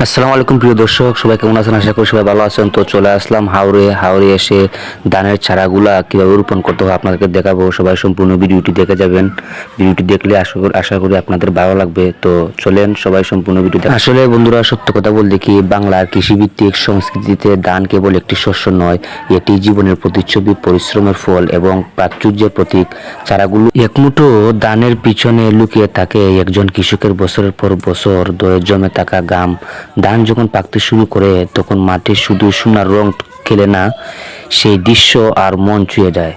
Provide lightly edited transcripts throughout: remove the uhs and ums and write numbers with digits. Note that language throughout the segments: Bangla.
আসসালামু আলাইকুম প্রিয় দর্শক, সবাই কেমন আছেন? আশা করি সবাই ভালো আছেন। তো চলে আসলাম হাওড়ে এসে ধানের চারাগুলা কিভাবে রোপণ করতে হয় আপনাদেরকে দেখাবো। সবাই সম্পূর্ণ ভিডিওটি দেখে যাবেন। ভিডিওটি দেখলে আশা করি আপনাদের ভালো লাগবে। তো চলেন সবাই সম্পূর্ণ ভিডিও দেখেন। আসলে বন্ধুরা, সত্য কথা বলতে কি, বাংলার কৃষিভিত্তিক সংস্কৃতিতে ধান কেবল একটি শস্য নয়, এটি জীবনের প্রতিচ্ছবি, পরিশ্রমের ফল এবং প্রাচুর্যের প্রতীক। চারাগুলো একমুঠো ধানের পিছনে লুকিয়ে থাকে একজন কৃষকের বছরের পর বছর ধরে জমে থাকা ঘাম। ধান যখন পাকতে শুরু করে তখন মাটি শুধু সোনার রং খেলে না, সেই দৃশ্য আর মন ছুঁয়ে যায়।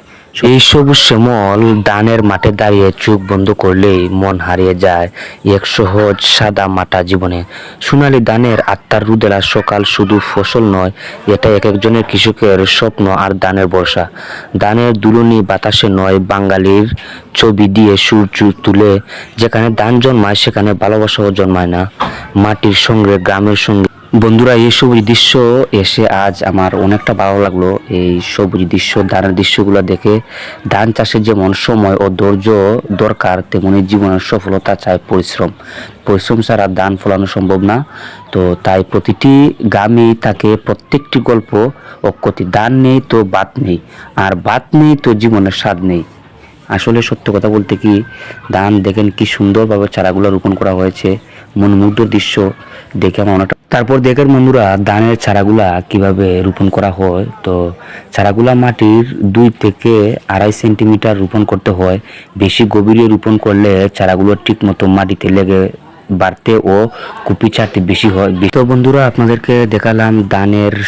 এই সবুজ শ্যামল ধানের মাঠে দাঁড়িয়ে চোখ বন্ধ করলেই মন হারিয়ে যায় এক সহজ সাদা মাটা জীবনে। সোনালী ধানের আত্মার রুদেলা সকাল শুধু ফসল নয়, এটা এক একজনের কৃষকের স্বপ্ন আর ধানের বর্ষা। ধানের দুলনি বাতাসে নয়, বাঙালির ছবি দিয়ে সুর তুলে। যেখানে ধান জন্মায় সেখানে ভালোবাসাও জন্মায় না, মাটির সঙ্গে গ্রামের সঙ্গে। বন্ধুরা, এই সবুজ দৃশ্য এসে আজ আমার অনেকটা ভালো লাগলো। এই সবুজ দৃশ্য, ধানের দৃশ্যগুলো দেখে। ধান চাষের যেমন সময় ও ধৈর্য দরকার, তেমনি জীবনের সফলতা চায় পরিশ্রম। পরিশ্রম ছাড়া ধান ফলানো সম্ভব না। তো তাই প্রতিটি গ্রামেই থাকে প্রত্যেকটি গল্প ও কথি। ধান নেই তো ভাত নেই, আর ভাত নেই তো জীবনের স্বাদ নেই। আসলে সত্য কথা বলতে কি, ধান দেখেন কি সুন্দরভাবে চারাগুলো রোপণ করা হয়েছে। মনোমুগ্ধ দৃশ্য দেখে আমার অনেকটা। তারপর দেখেন বন্ধুরা, ধানের চারাগুলা কিভাবে রোপণ করা হয়। তো চারাগুলা মাটির 2 থেকে 2.5 সেন্টিমিটার রোপণ করতে হয়। বেশি গভীরে রোপণ করলে চারাগুলো ঠিক মতো মাটিতে লেগে বাড়তে ও কুপি ছাড়তে বেশি হয়। তো বন্ধুরা, আপনাদেরকে দেখালাম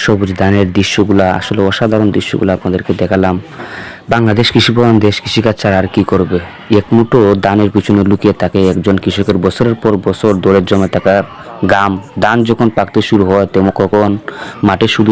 সবুজ ধানের দৃশ্যগুলা, আসলে অসাধারণ দৃশ্যগুলো আপনাদেরকে দেখালাম। বাংলাদেশ কৃষিপ্রধান দেশ, কৃষিকাজ ছাড়া আর কি করবে? এক মুঠো ধানের পিছনে লুকিয়ে থাকে একজন কৃষকের বছরের পর বছর ধরে জমে থাকা ঘাম। ধান যখন পাকতে শুরু হয় তেমন কখন মাঠে শুধু